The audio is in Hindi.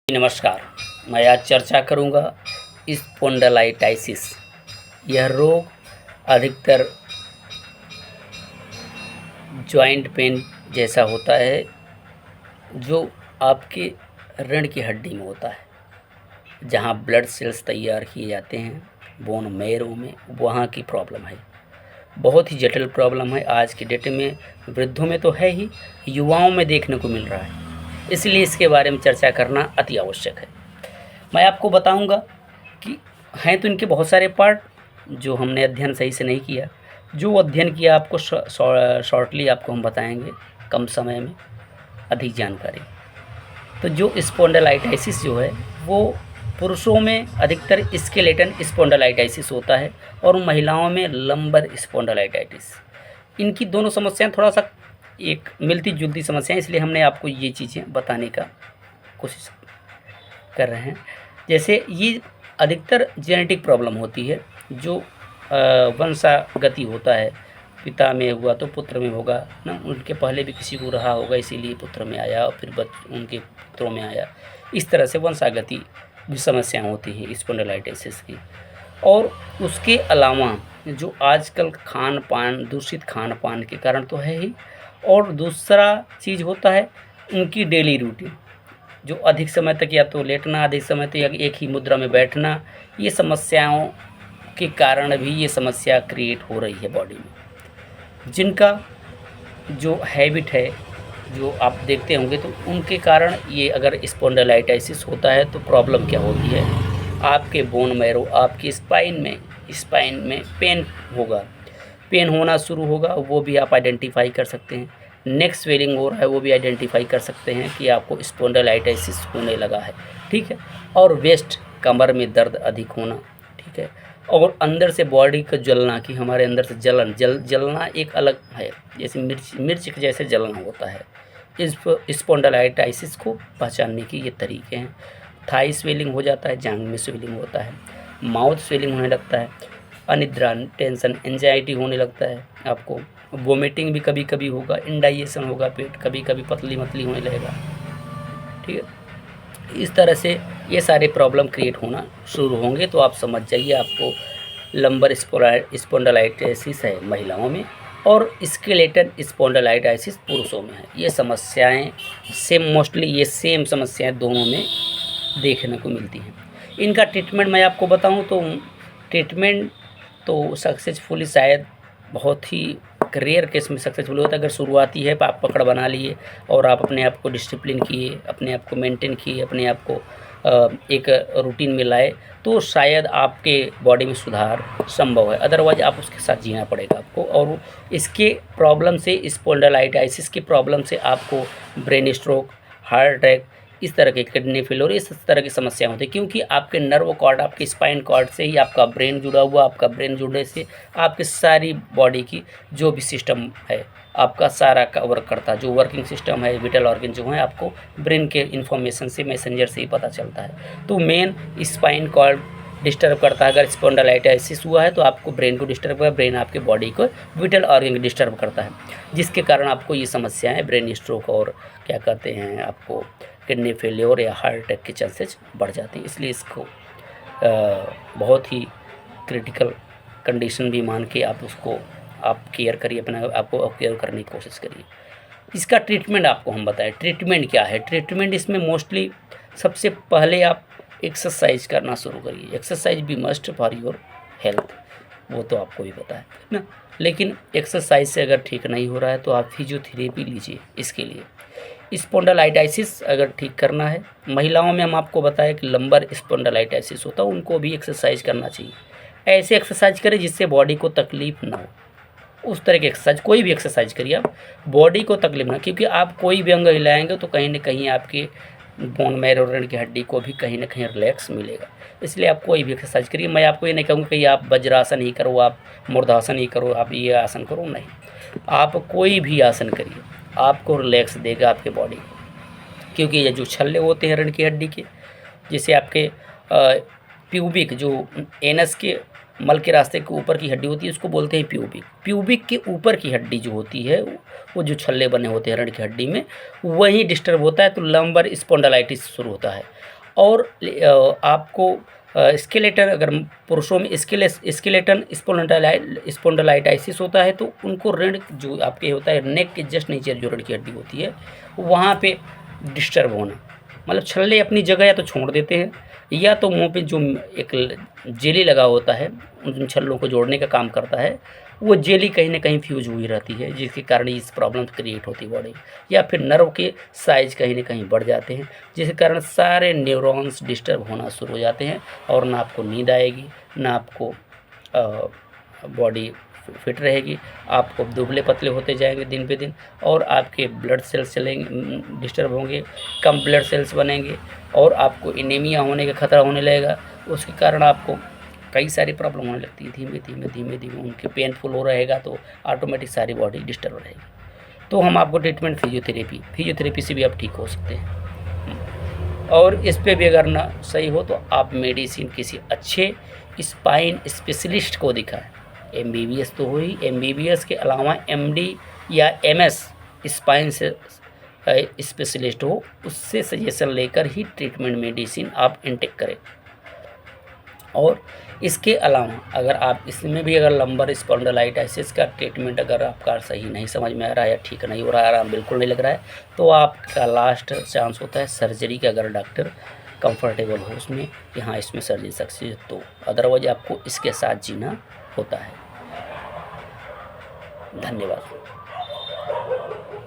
नमस्कार। मैं आज चर्चा करूंगा स्पॉन्डिलाइटिस। यह रोग अधिकतर जॉइंट पेन जैसा होता है जो आपके रीढ़ की हड्डी में होता है, जहां ब्लड सेल्स तैयार किए जाते हैं बोन मैरो में, वहां की प्रॉब्लम है। बहुत ही जटिल प्रॉब्लम है। आज की डेट में वृद्धों में तो है ही, युवाओं में देखने को मिल रहा है। इसलिए इसके बारे में चर्चा करना अति आवश्यक है। मैं आपको बताऊंगा कि हैं तो इनके बहुत सारे पार्ट जो हमने अध्ययन सही से नहीं किया। जो अध्ययन किया आपको शॉर्टली आपको हम बताएंगे, कम समय में अधिक जानकारी। तो जो स्पॉन्डिलाइटिस जो है वो पुरुषों में अधिकतर स्केलेटन स्पॉन्डिलाइटिस होता है और महिलाओं में लंबर स्पॉन्डिलाइटिस। इनकी दोनों समस्याएं थोड़ा सा एक मिलती जुलती समस्याएं, इसलिए हमने आपको ये चीज़ें बताने का कोशिश कर रहे हैं। जैसे ये अधिकतर जेनेटिक प्रॉब्लम होती है, जो वंशागति होता है। पिता में हुआ तो पुत्र में होगा ना, उनके पहले भी किसी को रहा होगा, इसीलिए पुत्र में आया और फिर उनके पुत्रों में आया। इस तरह से वंशागति भी समस्याएं होती हैं स्पॉन्डिलाइटिस की। और उसके अलावा जो आजकल खान पान, दूषित खान पान के कारण तो है ही, और दूसरा चीज़ होता है उनकी डेली रूटीन, जो अधिक समय तक या तो लेटना, अधिक समय तक एक ही मुद्रा में बैठना, ये समस्याओं के कारण भी ये समस्या क्रिएट हो रही है बॉडी में। जिनका जो हैबिट है, जो आप देखते होंगे, तो उनके कारण ये अगर स्पॉन्डिलाइटिस होता है तो प्रॉब्लम क्या होती है, आपके बोन मैरो, आपकी स्पाइन में पेन होगा, पेन होना शुरू होगा, वो भी आप आइडेंटिफाई कर सकते हैं। नेक स्वेलिंग हो रहा है, वो भी आइडेंटिफाई कर सकते हैं कि आपको स्पॉन्डिलाइटिस होने लगा है, ठीक है। और वेस्ट, कमर में दर्द अधिक होना, ठीक है। और अंदर से बॉडी का जलना, कि हमारे अंदर से जलना एक अलग है, जैसे मिर्च के जैसे जलना होता है। इस स्पॉन्डिलाइटिस को पहचानने के ये तरीके हैं। थाई स्वेलिंग हो जाता है, जांघ में स्वेलिंग होता है, माउथ स्वेलिंग होने लगता है, अनिद्रा, टेंशन, एंजाइटी होने लगता है, आपको वोमिटिंग भी कभी कभी होगा, इंडाइजेशन होगा, पेट कभी कभी पतली मतली होने लगेगा, ठीक है। इस तरह से ये सारे प्रॉब्लम क्रिएट होना शुरू होंगे, तो आप समझ जाइए आपको लंबर स्पॉन्डिलाइटिस है महिलाओं में और स्केलेटन स्पॉन्डिलाइटिस पुरुषों में है। ये समस्याएं मोस्टली ये सेम समस्याएं दोनों में देखने को मिलती हैं। इनका ट्रीटमेंट मैं आपको बताऊं तो ट्रीटमेंट तो सक्सेसफुली शायद बहुत ही रेयर केस में सक्सेसफुल होता है। अगर शुरुआती है, आप पकड़ बना लिए और आप अपने आप को डिसिप्लिन किए, अपने आप को मेंटेन किए, अपने आप को एक रूटीन में लाए, तो शायद आपके बॉडी में सुधार संभव है। अदरवाइज आप उसके साथ जीना पड़ेगा आपको। और इसके प्रॉब्लम से, स्पॉन्डिलाइटिस की प्रॉब्लम से आपको ब्रेन स्ट्रोक, हार्ट अटैक, इस तरह के किडनी फेलियर, इस तरह की समस्या होती है। क्योंकि आपके नर्व कॉर्ड, आपके स्पाइन कॉर्ड से ही आपका ब्रेन जुड़ा हुआ, आपका ब्रेन जुड़ने से आपकी सारी बॉडी की जो भी सिस्टम है आपका सारा का वर्क करता है। जो वर्किंग सिस्टम है, विटल ऑर्गन जो है, आपको ब्रेन के इन्फॉर्मेशन से, मैसेंजर से ही पता चलता है। तो मेन स्पाइन कॉर्ड डिस्टर्ब करता है। अगर स्पॉन्डिलाइटिस हुआ है तो आपको ब्रेन को डिस्टर्ब हुआ है, ब्रेन आपके बॉडी को, विटल ऑर्गन को डिस्टर्ब करता है, जिसके कारण आपको ये समस्याएं, ब्रेन स्ट्रोक और क्या कहते हैं, आपको किडनी फेलियर या हार्ट अटैक के चांसेस बढ़ जाते हैं। इसलिए इसको बहुत ही क्रिटिकल कंडीशन भी मान के आप उसको केयर करिए, अपने आपको केयर करने की कोशिश करिए। इसका ट्रीटमेंट आपको हम बताएं। ट्रीटमेंट क्या है? ट्रीटमेंट इसमें मोस्टली सबसे पहले आप एक्सरसाइज करना शुरू करिए। एक्सरसाइज भी मस्ट फॉर योर हेल्थ, वो तो आपको भी पता है ना। लेकिन एक्सरसाइज से अगर ठीक नहीं हो रहा है तो आप फिजियोथेरेपी लीजिए। इसके लिए स्पॉन्डिलाइटिस अगर ठीक करना है, महिलाओं में हम आपको बताएं कि लंबर स्पॉन्डिलाइटिस होता है, उनको भी एक्सरसाइज करना चाहिए। ऐसे एक्सरसाइज करें जिससे बॉडी को तकलीफ ना हो। उस तरह की एक्सरसाइज, कोई भी एक्सरसाइज करिए आप, बॉडी को तकलीफ ना, क्योंकि आप कोई भी अंग हिलाएंगे तो कहीं ना कहीं आपके बोन मैरो, रीढ़ की हड्डी को भी कहीं ना कहीं रिलैक्स मिलेगा। इसलिए आप कोई भी एक्सरसाइज करिए। मैं आपको ये नहीं कहूँगा कि आप वज्रासन ही करो, आप मुर्दासन ही करो, आप ये आसन करो, नहीं। आप कोई भी आसन करिए, आपको रिलैक्स देगा आपके बॉडी को। क्योंकि ये जो छल्ले होते हैं रीढ़ की हड्डी के, जैसे आपके प्यूबिक, जो एनस के मल के रास्ते के ऊपर की हड्डी होती है, उसको बोलते हैं प्यूबिक। प्यूबिक के ऊपर की हड्डी जो होती है, वो जो छल्ले बने होते हैं रीढ़ की हड्डी में, वही डिस्टर्ब होता है तो लंबर स्पॉन्डिलाइटिस शुरू होता है। और आपको स्केलेटल, अगर पुरुषों में स्केलेटन स्पॉन्डिलाइटिस होता है तो उनको रीढ़ जो आपके होता है नेक के जस्ट नीचे जो रीढ़ की हड्डी होती है वहाँ पे डिस्टर्ब होना, मतलब छल्ले अपनी जगह या तो छोड़ देते हैं या तो मुंह पे जो एक जेली लगा होता है उन छल्लों को जोड़ने का काम करता है, वो जेली कहीं ना कहीं फ्यूज हुई रहती है जिसके कारण इस प्रॉब्लम क्रिएट होती है बॉडी, या फिर नर्व के साइज कहीं ना कहीं बढ़ जाते हैं जिसके कारण सारे न्यूरॉन्स डिस्टर्ब होना शुरू हो जाते हैं और ना आपको नींद आएगी ना आपको बॉडी फिट रहेगी, आपको दुबले पतले होते जाएंगे दिन पे दिन और आपके ब्लड सेल्स चलेंगे डिस्टर्ब होंगे, कम ब्लड सेल्स बनेंगे और आपको एनीमिया होने का खतरा होने लगेगा। उसके कारण आपको कई सारी प्रॉब्लम होने लगती है, धीमे धीमे धीमे धीमे उनके पेनफुल हो रहेगा तो ऑटोमेटिक सारी बॉडी डिस्टर्ब रहेगी। तो हम आपको ट्रीटमेंट फिजियोथेरेपी से भी आप ठीक हो सकते हैं। और इस पे भी अगर ना सही हो तो आप मेडिसिन किसी अच्छे स्पाइन स्पेशलिस्ट को दिखाएं। एमबीबीएस तो हो ही, एमबीबीएस के अलावा एमडी या एमएस स्पाइन से स्पेशलिस्ट हो, उससे सजेशन लेकर ही ट्रीटमेंट मेडिसिन आप इनटेक करें। और इसके अलावा अगर आप इसमें भी अगर लंबर स्पॉन्डिलाइटिस का ट्रीटमेंट अगर आपका सही नहीं समझ में आ रहा है या ठीक नहीं हो रहा है, आराम बिल्कुल नहीं लग रहा है, तो आपका लास्ट चांस होता है सर्जरी का, अगर डॉक्टर कंफर्टेबल हो उसमें कि हाँ इसमें सर्जरी सक्सेस, तो अदरवाइज आपको इसके साथ जीना होता है। धन्यवाद।